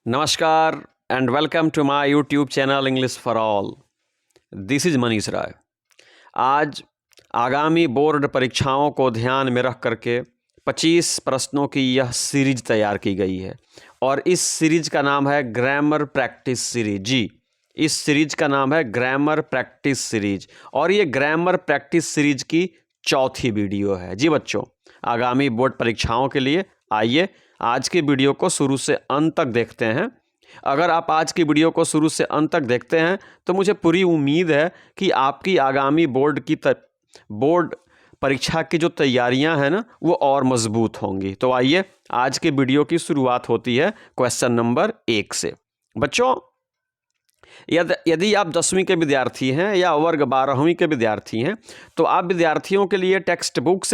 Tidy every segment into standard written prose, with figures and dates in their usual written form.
नमस्कार and welcome to my YouTube channel English for all. This is Manish Rai. आज आगामी board परीक्षाओं को ध्यान में रख करके 25 प्रश्नों की यह सीरीज तैयार की गई है और इस सीरीज का नाम है ग्रामर प्रैक्टिस सीरीज। जी, इस सीरीज का नाम है ग्रामर प्रैक्टिस सीरीज और ये ग्रामर प्रैक्टिस सीरीज की चौथी वीडियो है। जी बच्चों, आगामी बोर्ड परीक्षाओं के लिए आइए आज की वीडियो को शुरू से अंत तक देखते हैं। अगर आप आज की वीडियो को शुरू से अंत तक देखते हैं तो मुझे पूरी उम्मीद है कि आपकी आगामी बोर्ड परीक्षा की जो तैयारियां हैं ना वो और मजबूत होंगी। तो आइए आज की वीडियो की शुरुआत होती है क्वेश्चन नंबर 1 से। बच्चों, यदि आप 10वीं के विद्यार्थी हैं या वर्ग 12वीं के विद्यार्थी हैं तो आप विद्यार्थियों के लिए टेक्स्ट बुक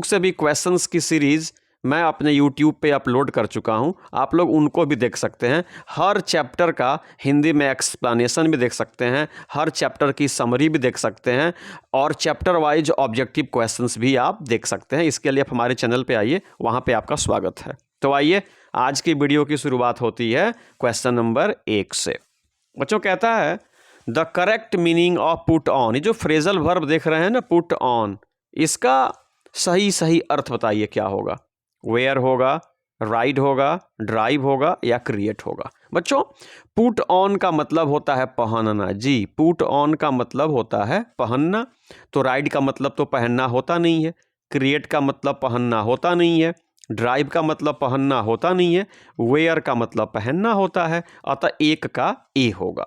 से भी क्वेश्चंस की सीरीज़ मैं अपने YouTube पे अपलोड कर चुका हूं। आप लोग उनको भी देख सकते हैं। हर चैप्टर का हिंदी में एक्सप्लेनेशन भी देख सकते हैं, हर चैप्टर की समरी भी देख सकते हैं और चैप्टर वाइज ऑब्जेक्टिव क्वेश्चंस भी आप देख सकते हैं। इसके लिए आप हमारे चैनल पे आइए, वहाँ पे आपका स्वागत है। तो आइए आज की वीडियो की शुरुआत होती है क्वेश्चन नंबर 1 से। बच्चों, कहता है the correct meaning of put on. ये जो फ्रेजल वर्ब देख रहे हैं ना, पुट ऑन, इसका सही अर्थ बताइए क्या होगा। वेयर होगा, राइड होगा, ड्राइव होगा या क्रिएट होगा। बच्चों, पुट ऑन का मतलब होता है पहनना। जी, पुट ऑन का मतलब होता है पहनना। तो राइड का मतलब तो पहनना होता नहीं है, क्रिएट का मतलब पहनना होता नहीं है, ड्राइव का मतलब पहनना होता नहीं है, वेयर का मतलब पहनना होता है। अतः एक का ए होगा।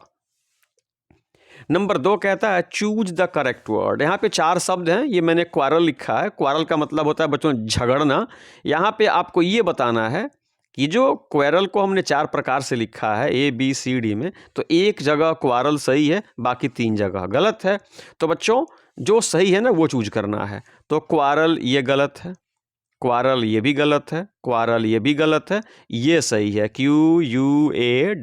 नंबर 2 कहता है चूज द करेक्ट वर्ड। यहाँ पे 4 शब्द हैं, ये मैंने क्वारल लिखा है। क्वारल का मतलब होता है बच्चों झगड़ना। यहाँ पे आपको ये बताना है कि जो क्वारल को हमने 4 प्रकार से लिखा है ABCD में, तो एक जगह क्वारल सही है, बाकी 3 जगह गलत है। तो बच्चों जो सही है ना वो चूज करना है। तो क्वारल ये गलत है, क्वारल ये भी गलत है, क्वारल ये भी गलत है, ये सही है QUARREL।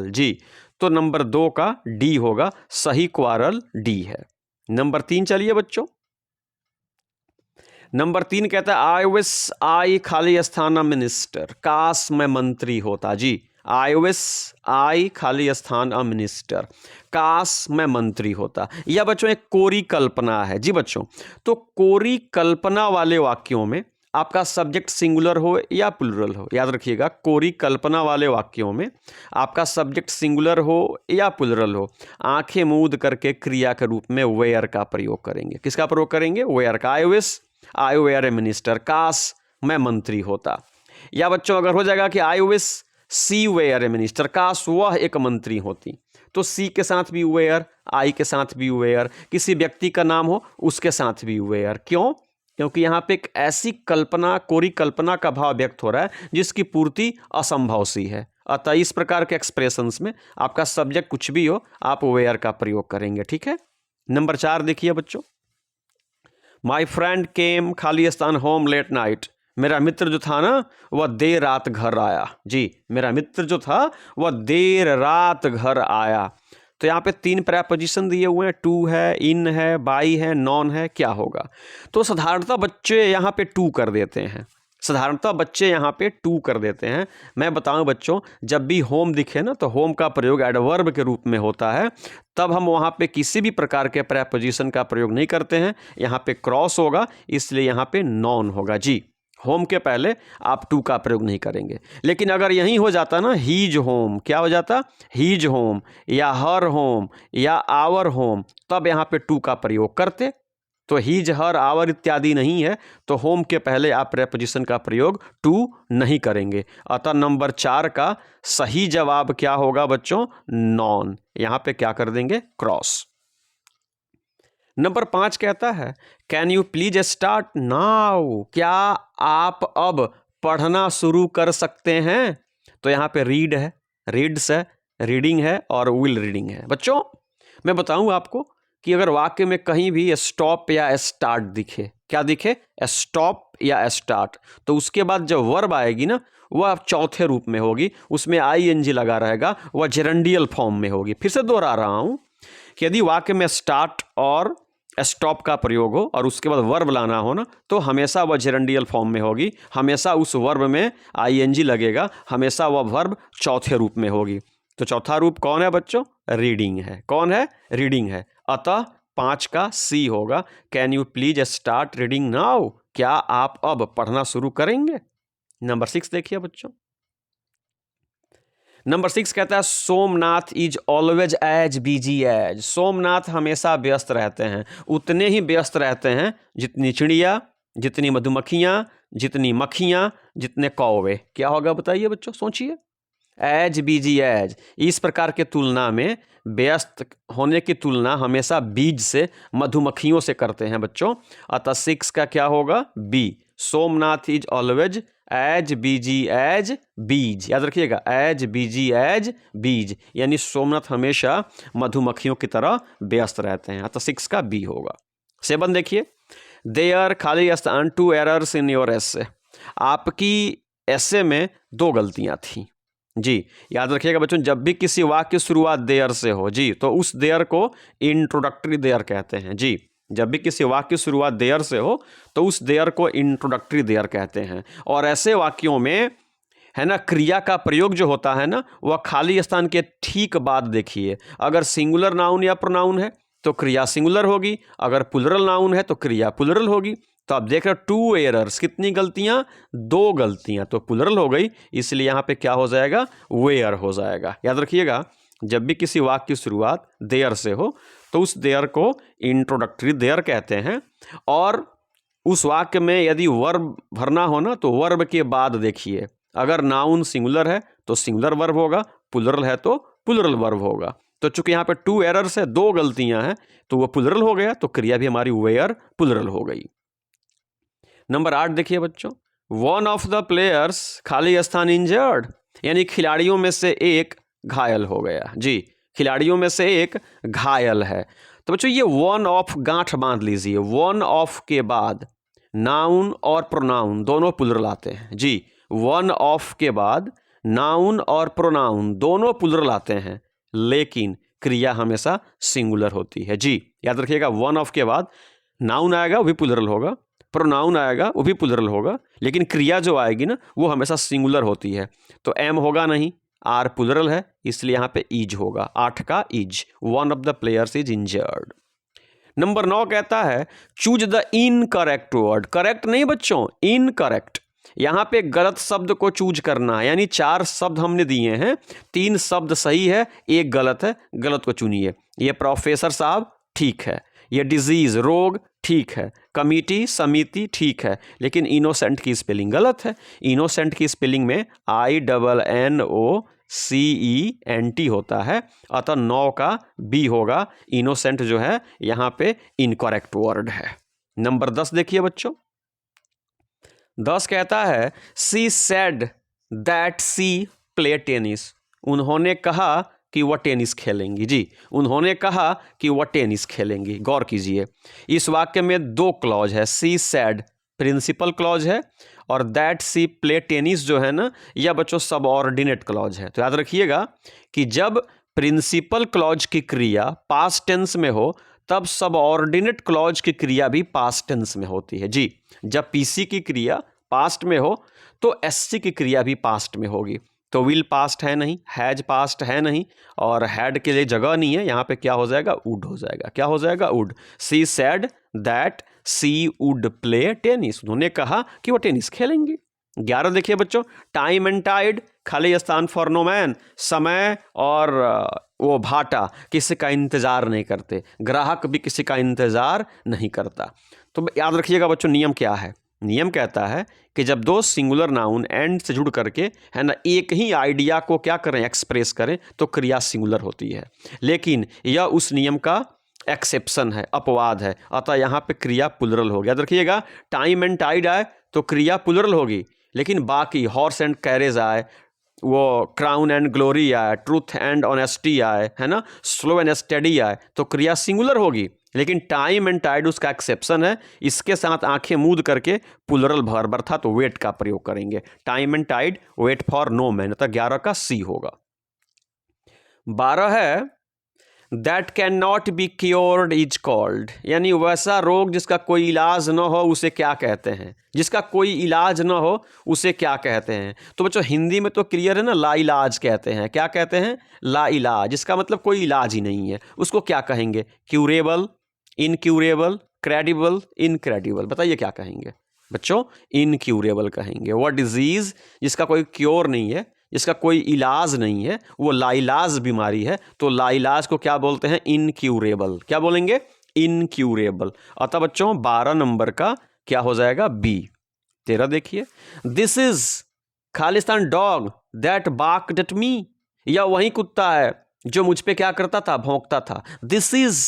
जी, तो नंबर 2 का डी होगा, सही क्वारल डी है। नंबर 3 चलिए बच्चों। नंबर 3 कहता है आई विश आई खाली स्थान मिनिस्टर। काश मैं मंत्री होता। जी, आई विश आई खाली स्थान मिनिस्टर, काश मैं मंत्री होता। यह बच्चों एक कोरी कल्पना है। जी बच्चों, तो कोरी कल्पना वाले वाक्यों में आपका सब्जेक्ट सिंगुलर हो या प्लूरल हो, याद रखिएगा, कोरी कल्पना वाले वाक्यों में आपका सब्जेक्ट सिंगुलर हो या प्लूरल हो, आंखें मूंद करके क्रिया के रूप में वेयर का प्रयोग करेंगे। किसका प्रयोग करेंगे? वेयर का। I wish I were a minister, काश मैं मंत्री होता। या बच्चों अगर हो जाएगा कि I wish she were a minister, काश वह एक मंत्री होती, तो सी के साथ भी वेयर, आई के साथ भी वेयर, किसी व्यक्ति का नाम हो उसके साथ भी वेयर। क्यों? क्योंकि यहाँ पे एक ऐसी कल्पना, कोरी कल्पना का भाव व्यक्त हो रहा है जिसकी पूर्ति असंभव सी है। अतः इस प्रकार के एक्सप्रेशंस में आपका सब्जेक्ट कुछ भी हो, आप वेयर का प्रयोग करेंगे। ठीक है। नंबर 4 देखिए बच्चों। माई फ्रेंड केम खाली स्थान होम लेट नाइट। मेरा मित्र जो था ना वह देर रात घर आया। जी, मेरा मित्र जो था वह देर रात घर आया। तो यहाँ पे 3 प्रेपोजिशन दिए हुए हैं, टू है, इन है, बाई है, नॉन है। क्या होगा? तो साधारणतः बच्चे यहाँ पे टू कर देते हैं। मैं बताऊं बच्चों, जब भी होम दिखे ना तो होम का प्रयोग एडवर्ब के रूप में होता है। तब हम वहाँ पे किसी भी प्रकार के प्रेपोजिशन का प्रयोग नहीं करते हैं। यहाँ पे क्रॉस होगा, इसलिए यहाँ पे नॉन होगा। जी, होम के पहले आप टू का प्रयोग नहीं करेंगे। लेकिन अगर यही हो जाता ना हीज होम, क्या हो जाता? हीज होम या हर होम या आवर होम, तब यहाँ पे टू का प्रयोग करते। तो हीज, हर, आवर इत्यादि नहीं है, तो होम के पहले आप प्रेपोजिशन का प्रयोग टू नहीं करेंगे। अतः नंबर 4 का सही जवाब क्या होगा बच्चों? नॉन। यहाँ पे क्या कर देंगे? क्रॉस। नंबर 5 कहता है can you please start now. क्या आप अब पढ़ना शुरू कर सकते हैं? तो यहाँ पे रीड है, रीड्स है, रीडिंग है और विल रीडिंग है। बच्चों मैं बताऊं आपको कि अगर वाक्य में कहीं भी स्टॉप या स्टार्ट दिखे, क्या दिखे? स्टॉप या स्टार्ट, तो उसके बाद जब वर्ब आएगी ना वह चौथे रूप में होगी, उसमें ING लगा रहेगा, वह जेरेंडियल फॉर्म में होगी। फिर से दोहरा रहा हूं कि यदि वाक्य में स्टार्ट और स्टॉप का प्रयोग हो और उसके बाद वर्ब लाना हो ना, तो हमेशा वह जेरेंडियल फॉर्म में होगी, हमेशा उस वर्ब में आईएनजी लगेगा, हमेशा वह वर्ब चौथे रूप में होगी। तो चौथा रूप कौन है बच्चों? रीडिंग है। कौन है? रीडिंग है। अतः 5 का सी होगा। Can you please start reading now? क्या आप अब पढ़ना शुरू करेंगे? नंबर 6 देखिए बच्चों। नंबर 6 कहता है Somnath is always as busy as. Somnath हमेशा व्यस्त रहते हैं, उतने ही व्यस्त रहते हैं जितनी चिड़िया, जितनी मधुमक्खियां, जितनी मक्खियां, जितने कौवे। क्या होगा बताइए बच्चों, सोचिए। एज बिजी एज, इस प्रकार के तुलना में व्यस्त होने की तुलना हमेशा बीज से, मधुमक्खियों से करते हैं बच्चों। अतः 6 का क्या होगा? B. Somnath is always as busy as bees. याद रखिएगा, एज बिजी एज बीज, यानी सोमनाथ हमेशा मधुमक्खियों की तरह व्यस्त रहते हैं। अतः 6 का बी होगा। 7 देखिए, देयर खाली स्थान 2 एरर्स इन योर एसे। आपकी एसे में 2 गलतियां थी जी। याद रखिएगा बच्चों, जब भी किसी वाक्य की शुरुआत देयर से हो जी, तो उस देयर को इंट्रोडक्टरी देयर कहते हैं जी। जब भी किसी वाक्य की शुरुआत देयर से हो तो उस देयर को इंट्रोडक्टरी देयर कहते हैं। और ऐसे वाक्यों में है ना, क्रिया का प्रयोग जो होता है ना, वह खाली स्थान के ठीक बाद देखिए। अगर सिंगुलर नाउन या प्रोनाउन है तो क्रिया सिंगुलर होगी, अगर प्लुरल नाउन है तो क्रिया प्लुरल होगी। तो आप देख रहे हो 2 एरर्स, कितनी गलतियां? 2 गलतियां, तो प्लुरल हो गई, इसलिए यहां पे क्या हो जाएगा? वेयर हो जाएगा। याद रखिएगा, जब भी किसी वाक्य की शुरुआत देयर से हो तो उस देयर को इंट्रोडक्टरी देयर कहते हैं। और उस वाक्य में यदि वर्ब भरना हो ना, तो वर्ब के बाद देखिए। अगर नाउन सिंगुलर है तो सिंगुलर वर्ब होगा, प्लुरल है तो प्लुरल वर्ब होगा। तो चूंकि यहाँ पे 2 एरर्स है, 2 गलतियां हैं, तो वो प्लुरल हो गया, तो क्रिया भी हमारी वेयर प्लुरल हो गई। नंबर 8 देखिए बच्चों, वन ऑफ द प्लेयर्स खाली स्थान इंजर्ड, यानी खिलाड़ियों में से एक घायल हो गया जी। खिलाड़ियों में से एक घायल है। तो बच्चों ये वन ऑफ गांठ बांध लीजिए। वन ऑफ के बाद नाउन और प्रोनाउन दोनों प्लुरल आते हैं जी। वन ऑफ के बाद नाउन और प्रोनाउन दोनों प्लुरल आते हैं, लेकिन क्रिया हमेशा सिंगुलर होती है जी। याद रखिएगा, वन ऑफ के बाद नाउन आएगा वो भी प्लुरल होगा, प्रोनाउन आएगा वो भी प्लुरल होगा, लेकिन क्रिया जो आएगी ना वो हमेशा सिंगुलर होती है। तो एम होगा नहीं, आर प्लुरल है, इसलिए यहां पे इज होगा। 8 का is, one of the players is injured. Number 9 कहता है choose the incorrect word. Correct नहीं बच्चों, इनकरेक्ट। यहां पे गलत शब्द को चूज करना है, यानी 4 शब्द हमने दिए हैं, 3 शब्द सही है, 1 गलत है, गलत को चुनिए। ये प्रोफेसर साहब ठीक है, ये डिजीज रोग ठीक है, कमिटी समिति ठीक है, लेकिन इनोसेंट की स्पेलिंग गलत है। इनोसेंट की स्पेलिंग में INNOCENT होता है, अतः 9 का बी होगा। इनोसेंट जो है यहां पे इनकरेक्ट वर्ड है। नंबर 10 देखिए बच्चों, 10 कहता है she said that she play tennis. उन्होंने कहा कि वह टेनिस खेलेंगी जी। उन्होंने कहा कि वह टेनिस खेलेंगी। गौर कीजिए, इस वाक्य में 2 क्लॉज है। सी सेड प्रिंसिपल क्लॉज है, और दैट सी प्ले टेनिस जो है ना, यह बच्चों सबऑर्डिनेट क्लॉज है। तो याद रखिएगा कि जब प्रिंसिपल क्लॉज की क्रिया पास्ट टेंस में हो तब सबऑर्डिनेट क्लॉज की क्रिया भी पास्ट टेंस में होती है जी। जब पीसी की क्रिया पास्ट में हो तो एससी की क्रिया भी पास्ट में होगी। तो विल पास्ट है नहीं, हैज पास्ट है नहीं, और हैड के लिए जगह नहीं है, यहां पे क्या हो जाएगा? वुड हो जाएगा। क्या हो जाएगा? Would. She said that she would play tennis. उन्होंने कहा कि वो टेनिस खेलेंगी। 11 देखिए बच्चों, टाइम एंड टाइड खाली स्थान फॉर नो मैन। समय और वो भाटा किसी का इंतजार नहीं करते, ग्राहक भी किसी का इंतजार नहीं करता। तो याद रखिएगा बच्चों, नियम क्या है? नियम कहता है कि जब 2 सिंगुलर नाउन एंड से जुड़ करके है ना एक ही आइडिया को क्या करें? एक्सप्रेस करें, तो क्रिया सिंगुलर होती है। लेकिन यह उस नियम का एक्सेप्शन है, अपवाद है, अतः यहां पे क्रिया प्लुरल हो गया। याद रखिएगा, टाइम एंड टाइड आए तो क्रिया प्लुरल होगी, लेकिन बाकी हॉर्स एंड कैरेज आए, वो क्राउन एंड ग्लोरी आए, ट्रूथ एंड ऑनेस्टी आए, है ना, स्लो एंड स्टडी आए, तो क्रिया सिंगुलर होगी। लेकिन टाइम एंड टाइड उसका एक्सेप्शन है, इसके साथ आंखें मूंद करके प्लुरल वर्ब था तो वेट का प्रयोग करेंगे। Time and tide wait for no man, तो 11 का सी होगा। 12 है that can not be cured is called, यानी वैसा रोग जिसका कोई इलाज न हो उसे क्या कहते हैं, जिसका कोई इलाज न हो उसे क्या कहते हैं। तो बच्चों हिंदी में तो क्लियर है ना, लाइलाज कहते हैं। क्या कहते हैं? लाइलाज, इसका मतलब कोई इलाज ही नहीं है, उसको क्या कहेंगे? Curable, incurable, credible, incredible. बताइए क्या कहेंगे बच्चों? इनक्यूरेबल कहेंगे। वह डिजीज जिसका कोई क्योर नहीं है, जिसका कोई इलाज नहीं है, वो लाइलाज बीमारी है, तो लाइलाज को क्या बोलते हैं? इनक्यूरेबल। क्या बोलेंगे? इनक्यूरेबल। अतः बच्चों 12 नंबर का क्या हो जाएगा? बी। 13 देखिए, this is Khalistan dog that barked at me, या वही कुत्ता है जो मुझ पे क्या करता था? भौंकता था। This is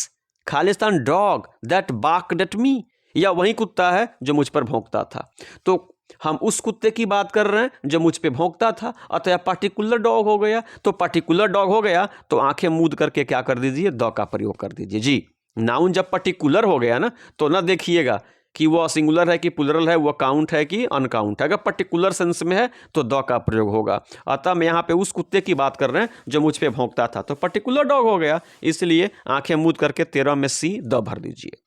Khalistan dog that barked at me, या वही कुत्ता है जो मुझ पर भौंकता था। तो हम उस कुत्ते की बात कर रहे हैं जो मुझ पे भौंकता था, अतः पर्टिकुलर डॉग हो गया। तो पर्टिकुलर डॉग हो गया तो आंखें मूंद करके क्या कर दीजिए? द का प्रयोग कर दीजिए जी। नाउन जब पर्टिकुलर हो गया ना, तो ना देखिएगा कि वो सिंगुलर है कि प्लुरल है, वो काउंट है कि अनकाउंट है। अगर पर्टिकुलर सेंस में है तो द का प्रयोग होगा। अतः हम यहाँ पे उस कुत्ते की बात कर रहे हैं जो मुझ पे भौंकता था, तो पर्टिकुलर डॉग हो गया, इसलिए आंखें मूंद करके 13 में सी द भर दीजिए।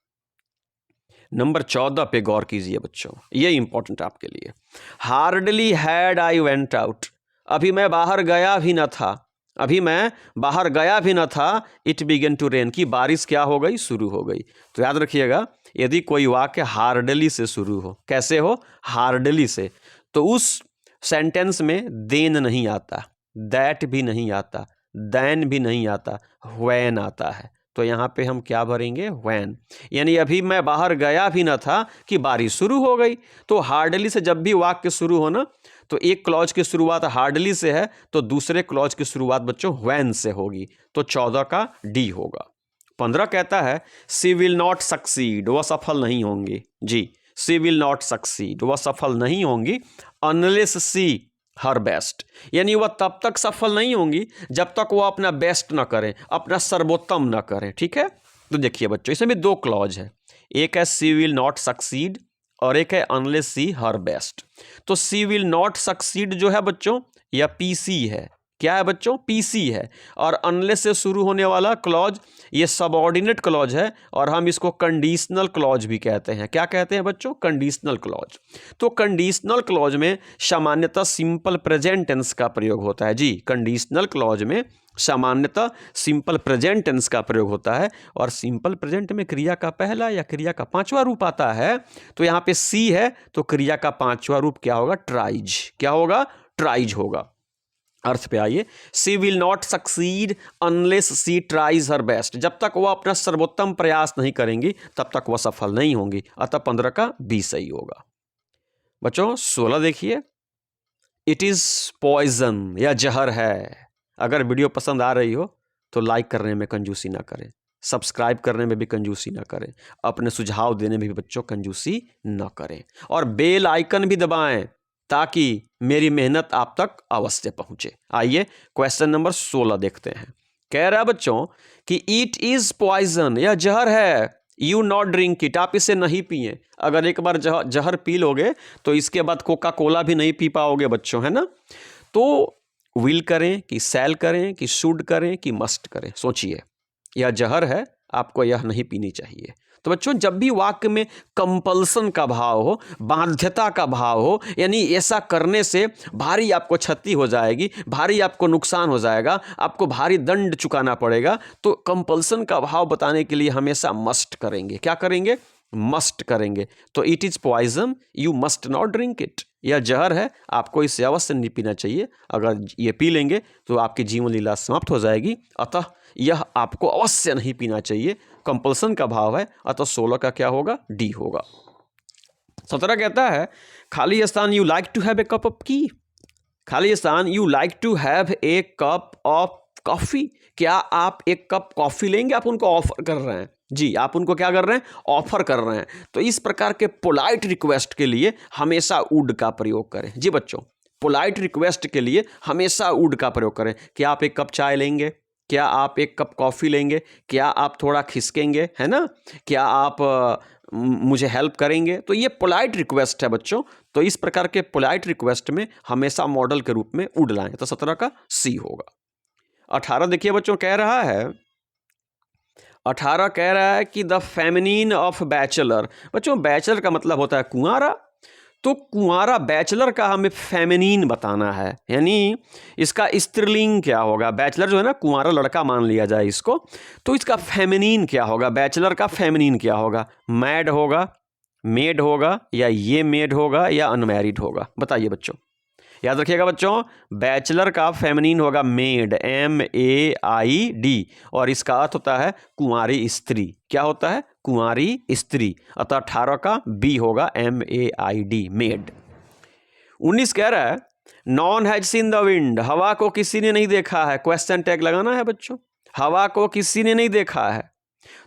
नंबर 14 पे गौर कीजिए बच्चों, ये इंपॉर्टेंट आपके लिए। Hardly had I went out, अभी मैं बाहर गया भी न था, अभी मैं बाहर गया भी न था, इट बिगन टू रेन, की बारिश क्या हो गई? शुरू हो गई। तो याद रखिएगा, यदि कोई वाक्य हार्डली से शुरू हो, कैसे हो? हार्डली से, तो उस सेंटेंस में देन नहीं आता, दैट भी नहीं आता, दैन भी नहीं आता, व्हेन आता है। तो यहाँ पे हम क्या भरेंगे? व्हेन। यानी अभी मैं बाहर गया भी न था कि बारिश शुरू हो गई। तो हार्डली से जब भी वाक्य शुरू हो ना, तो एक क्लॉज की शुरुआत हार्डली से है, तो दूसरे क्लॉज की शुरुआत बच्चों व्हेन से होगी। तो 14 का डी होगा। 15 कहता है सी विल नॉट सक्सीड, वह सफल नहीं होंगी जी। सी विल नॉट सक्सीड, वह सफल नहीं होंगी अनलेस सी हर बेस्ट, यानी वह तब तक सफल नहीं होंगी जब तक वह अपना बेस्ट ना करें, अपना सर्वोत्तम ना करें। ठीक है, तो देखिए बच्चों, इसमें भी दो क्लॉज है, एक है सी विल नॉट सक्सीड और एक है अनलेस सी हर बेस्ट। तो सी विल नॉट सक्सीड जो है बच्चों, यह पीसी है। क्या है बच्चों? पीसी है। और अनलेस से शुरू होने वाला क्लॉज ये सबऑर्डिनेट क्लॉज है, और हम इसको कंडीशनल क्लॉज भी कहते हैं। क्या कहते हैं बच्चों? Conditional clause. तो कंडीशनल क्लॉज में सामान्यतः सिंपल प्रेजेंट टेंस का प्रयोग होता है जी। कंडीशनल क्लॉज में सामान्यतः सिंपल प्रेजेंट टेंस का प्रयोग होता है, और सिंपल प्रेजेंट में क्रिया का पहला या क्रिया का पांचवा रूप आता है। तो यहाँ पे सी है, तो क्रिया का पांचवा रूप क्या होगा? ट्राइज। क्या होगा? ट्राइज होगा। अर्थ पे आइए, she will not succeed unless she tries her best, जब तक वह अपना सर्वोत्तम प्रयास नहीं करेंगी तब तक वह सफल नहीं होंगी। अतः 15 का बी सही होगा। बच्चों 16 देखिए, इट इज पॉइजन, या जहर है। अगर वीडियो पसंद आ रही हो तो लाइक करने में कंजूसी ना करें, सब्सक्राइब करने में भी कंजूसी ना करें, अपने सुझाव देने में भी बच्चों कंजूसी ना करें, और बेल आइकन भी दबाएं ताकि मेरी मेहनत आप तक अवश्य पहुंचे। आइए क्वेश्चन नंबर 16 देखते हैं। कह रहा है बच्चों कि इट इज पॉइजन, यह जहर है, यू नॉट ड्रिंक इट, आप इसे नहीं पिए। अगर एक बार जहर पी लोगे तो इसके बाद कोका कोला भी नहीं पी पाओगे बच्चों, है ना। तो विल करें कि शैल करें कि शुड करें कि मस्ट करें? सोचिए, यह जहर है, आपको यह नहीं पीनी चाहिए। तो बच्चों जब भी वाक्य में कंपल्सन का भाव हो, बाध्यता का भाव हो, यानी ऐसा करने से भारी आपको क्षति हो जाएगी, भारी आपको नुकसान हो जाएगा, आपको भारी दंड चुकाना पड़ेगा, तो कंपल्सन का भाव बताने के लिए हमेशा मस्ट करेंगे। क्या करेंगे? मस्ट करेंगे। तो it is poison, you must not drink it, यह जहर है, आपको इसे अवश्य नहीं पीना चाहिए। अगर ये पी लेंगे तो आपकी जीवन लीला समाप्त हो जाएगी, अतः यह आपको अवश्य नहीं पीना चाहिए। कंपल्सन का भाव है, अतः 16 का क्या होगा? डी होगा। 17 कहता है खाली स्थान you like to have a cup of की, खाली स्थान you like to have a cup of coffee, क्या आप एक कप कॉफी लेंगे? आप उनको ऑफर कर रहे हैं जी, आप उनको क्या कर रहे हैं? ऑफर कर रहे हैं। तो इस प्रकार के पोलाइट रिक्वेस्ट के लिए हमेशा वुड का प्रयोग करें जी बच्चों। पोलाइट रिक्वेस्ट के लिए हमेशा वुड का प्रयोग करें। क्या आप एक कप चाय लेंगे? क्या आप एक कप कॉफ़ी लेंगे? क्या आप थोड़ा खिसकेंगे, है ना? क्या आप मुझे हेल्प करेंगे? तो ये पोलाइट रिक्वेस्ट है बच्चों। तो इस प्रकार के पोलाइट रिक्वेस्ट में हमेशा मॉडल के रूप में वुड लाएं। तो 17 का सी होगा। 18 देखिए बच्चों, कह रहा है 18 कह रहा है कि द फेमिनिन ऑफ बैचलर। बच्चों बैचलर का मतलब होता है कुंवारा, तो कुंवारा बैचलर का हमें फेमिनिन बताना है, यानी इसका स्त्रीलिंग क्या होगा। बैचलर जो है ना कुंवारा लड़का मान लिया जाए इसको, तो इसका फेमिनिन क्या होगा, बैचलर का फेमिनिन क्या होगा। मैड होगा, मेड होगा, या ये मेड होगा, या अनमैरिड होगा। बताइए बच्चों, याद रखिएगा बच्चों, बैचलर का फेमिनिन होगा मेड, MAID, और इसका अर्थ होता है कुंवारी स्त्री। क्या होता है, कुंवारी स्त्री। अतः 18 का B होगा MAID, मेड। 19 कह रहा है non has seen the wind, हवा को किसी ने नहीं देखा है। क्वेश्चन टैग लगाना है बच्चों, हवा को किसी ने नहीं देखा है।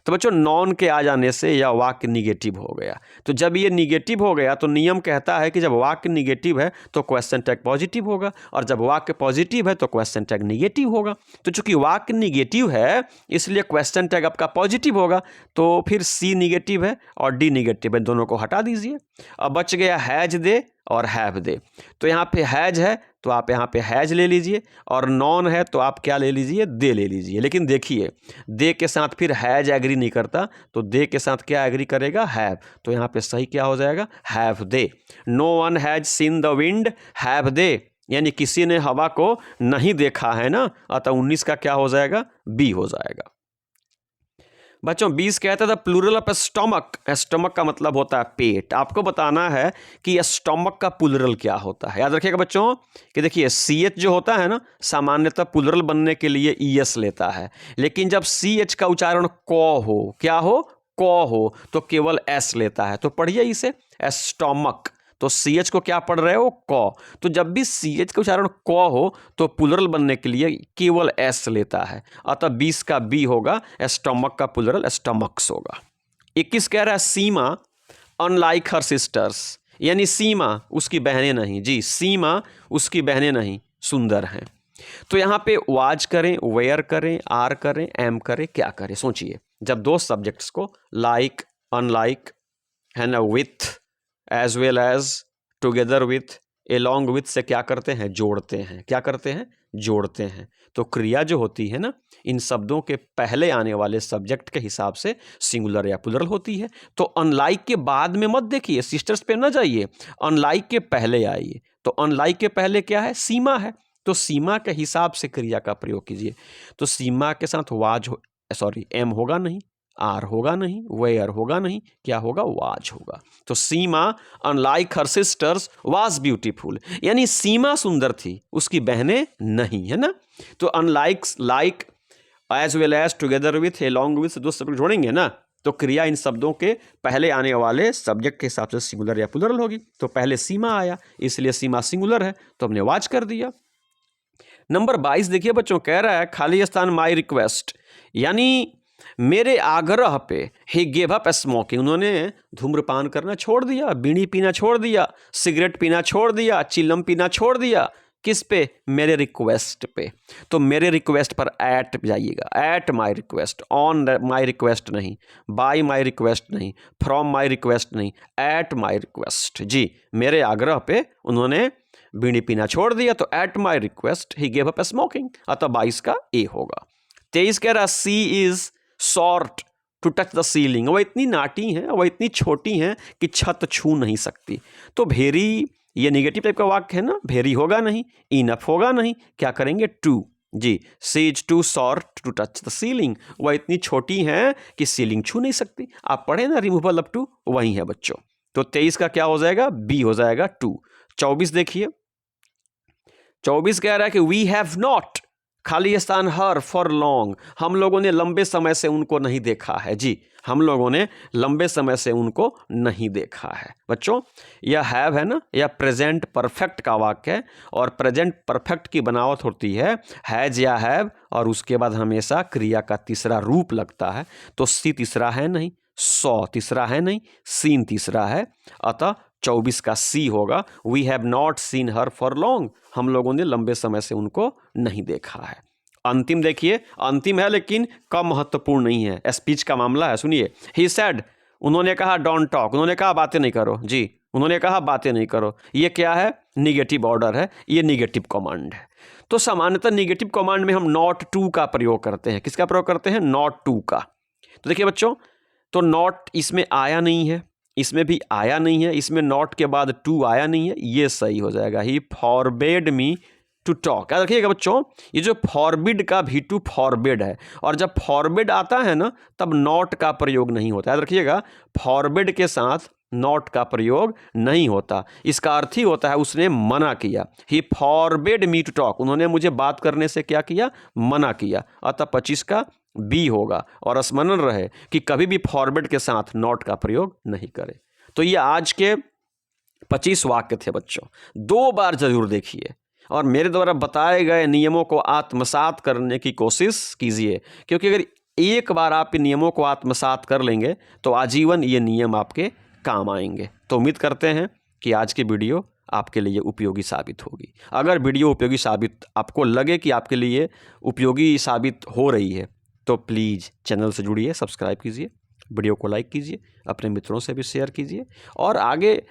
तो बच्चों नॉन के आ जाने से यह वाक्य निगेटिव हो गया। तो जब ये निगेटिव हो गया तो नियम कहता है कि जब वाक्य निगेटिव है तो क्वेश्चन टैग पॉजिटिव होगा, और जब वाक्य पॉजिटिव है तो क्वेश्चन टैग निगेटिव होगा। तो चूंकि वाक्य निगेटिव है इसलिए क्वेश्चन टैग आपका पॉजिटिव होगा। तो फिर C निगेटिव है और D निगेटिव है, दोनों को हटा दीजिए। अब बच गया हैज दे और हैव दे। तो यहाँ पे हैज है तो आप यहाँ पे हैज ले लीजिए, और नॉन है तो आप क्या ले लीजिए, दे ले लीजिए। लेकिन देखिए दे के साथ फिर हैज एग्री नहीं करता, तो दे के साथ क्या एग्री करेगा, हैव। तो यहाँ पे सही क्या हो जाएगा, have they. No one has seen the wind, have they, यानी किसी ने हवा को नहीं देखा है ना। अतः 19 का क्या हो जाएगा, B हो जाएगा। बच्चों 20 कहता था प्लूरल ऑफ स्टमक। स्टमक का मतलब होता है पेट। आपको बताना है कि स्टमक का प्लूरल क्या होता है। याद रखिएगा बच्चों कि देखिए CH जो होता है ना सामान्यतः प्लूरल बनने के लिए ES लेता है, लेकिन जब CH का उच्चारण क हो, क्या हो, क हो, तो केवल S लेता है। तो पढ़िए इसे, स्टमक। तो CH को क्या पढ़ रहे हो, क। तो जब भी CH का उच्चारण क हो तो प्लूरल बनने के लिए केवल S लेता है। अतः 20 का B होगा, स्टमक का प्लूरल स्टमक्स होगा। 21 कह रहा है सीमा अनलाइक हर सिस्टर्स, यानी सीमा उसकी बहनें नहीं। जी, सीमा उसकी बहनें नहीं, सुंदर हैं। तो यहाँ पे वाज करें, वेयर करें, आर करें, एम करें, क्या करें, सोचिए। जब दो सब्जेक्ट्स को लाइक, अनलाइक है ना, with, as well as, together with, along with से क्या करते हैं, जोड़ते हैं। क्या करते हैं, जोड़ते हैं। तो क्रिया जो होती है ना इन शब्दों के पहले आने वाले सब्जेक्ट के हिसाब से सिंगुलर या प्लूरल होती है। तो अनलाइक के बाद में मत देखिए, सिस्टर्स पे न जाइए, अनलाइक के पहले आइए। तो अनलाइक के पहले क्या है, सीमा है। तो सीमा के हिसाब से क्रिया का प्रयोग कीजिए। तो सीमा के साथ वाज एम होगा नहीं, आर होगा नहीं, वेयर होगा नहीं, क्या होगा, वाज होगा। तो Seema unlike her sisters was beautiful, यानी सीमा सुंदर थी, उसकी बहनें नहीं, है ना। तो unlike, like, as well as, together with, along with, दो शब्द जोड़ेंगे ना तो क्रिया इन शब्दों के पहले आने वाले सब्जेक्ट के हिसाब से सिंगुलर या प्लूरल होगी। तो पहले सीमा आया इसलिए सीमा सिंगुलर है, तो हमने वाज कर दिया। नंबर 22 देखिए बच्चों, कह रहा है खाली स्थान माई रिक्वेस्ट, यानी मेरे आग्रह पे ही गेव अप स्मोकिंग, उन्होंने धूम्रपान करना छोड़ दिया, बीड़ी पीना छोड़ दिया, सिगरेट पीना छोड़ दिया, चिलम पीना छोड़ दिया। किस पे, मेरे रिक्वेस्ट पे। तो मेरे रिक्वेस्ट पर एट जाइएगा, at my request, on my request नहीं, बाय माई रिक्वेस्ट नहीं, फ्रॉम माई रिक्वेस्ट नहीं, एट माई रिक्वेस्ट। जी, मेरे आग्रह पे उन्होंने बीड़ी पीना छोड़ दिया, तो एट माई रिक्वेस्ट ही गेव अप स्मोकिंग। अतः 22 का ए होगा। 23 कह रहा she is short to touch the ceiling, वह इतनी नाटी हैं, वह इतनी छोटी हैं कि छत छू नहीं सकती। तो भेरी ये नेगेटिव टाइप का वाक्य है ना, भेरी होगा नहीं, इनफ होगा नहीं, क्या करेंगे, टू। जी, she is too short to touch the ceiling, वह इतनी छोटी हैं कि सीलिंग छू नहीं सकती। आप पढ़े ना रिमूवल ऑफ टू, वही है बच्चों। तो 23 का क्या हो जाएगा, बी हो जाएगा, टू। 24 देखिए, 24 कह रहा है कि वी हैव नॉट खाली स्थान हर फॉर लॉन्ग, हम लोगों ने लंबे समय से उनको नहीं देखा है। जी, हम लोगों ने लंबे समय से उनको नहीं देखा है। बच्चों यह हैव है ना, यह प्रेजेंट परफेक्ट का वाक्य है, और प्रेजेंट परफेक्ट की बनावट होती है हैज या हैव, और उसके बाद हमेशा क्रिया का तीसरा रूप लगता है। तो सी तीसरा है नहीं, सॉ तीसरा है नहीं, सीन तीसरा है। अतः 24 का सी होगा, we have not seen her for long, हम लोगों ने लंबे समय से उनको नहीं देखा है। अंतिम देखिए, अंतिम है लेकिन कम महत्वपूर्ण नहीं है, स्पीच का मामला है। सुनिए, ही सेड, उन्होंने कहा डोंट टॉक, उन्होंने कहा बातें नहीं करो। जी, उन्होंने कहा बातें नहीं करो। ये क्या है, निगेटिव ऑर्डर है, ये निगेटिव कमांड है। तो सामान्यतः निगेटिव कमांड में हम नॉट टू का प्रयोग करते हैं। किसका प्रयोग करते हैं, नॉट टू का। तो देखिए बच्चों, तो नॉट इसमें आया नहीं है, इसमें भी आया नहीं है, इसमें नॉट के बाद टू आया नहीं है, ये सही हो जाएगा। ही फॉरबेड मी टू टॉक। याद रखिएगा बच्चों, ये जो फॉरबिड का भी टू फॉरबिड है, और जब फॉरबिड आता है ना तब नॉट का प्रयोग नहीं होता। याद रखिएगा, फॉरबिड के साथ नॉट का प्रयोग नहीं होता। इसका अर्थ ही होता है उसने मना किया। ही फॉरबिड मी टू टॉक, उन्होंने मुझे बात करने से क्या किया, मना किया। अतः 25 का बी होगा। और स्मरण रहे कि कभी भी फॉरबिड के साथ नॉट का प्रयोग नहीं करें। तो ये आज के 25 वाक्य थे बच्चों, 2 बार जरूर देखिए और मेरे द्वारा बताए गए नियमों को आत्मसात करने की कोशिश कीजिए, क्योंकि अगर एक बार आप इन नियमों को आत्मसात कर लेंगे तो आजीवन ये नियम आपके काम आएंगे। तो उम्मीद करते हैं कि आज की वीडियो आपके लिए उपयोगी साबित होगी। अगर वीडियो उपयोगी साबित आपको लगे कि आपके लिए उपयोगी साबित हो रही है तो प्लीज़ चैनल से जुड़िए, सब्सक्राइब कीजिए, वीडियो को लाइक कीजिए, अपने मित्रों से भी शेयर कीजिए और आगे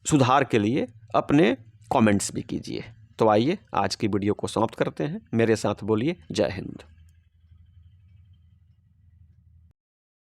सुधार के लिए अपने कमेंट्स भी कीजिए। तो आइए आज की वीडियो को समाप्त करते हैं। मेरे साथ बोलिए जय हिंद।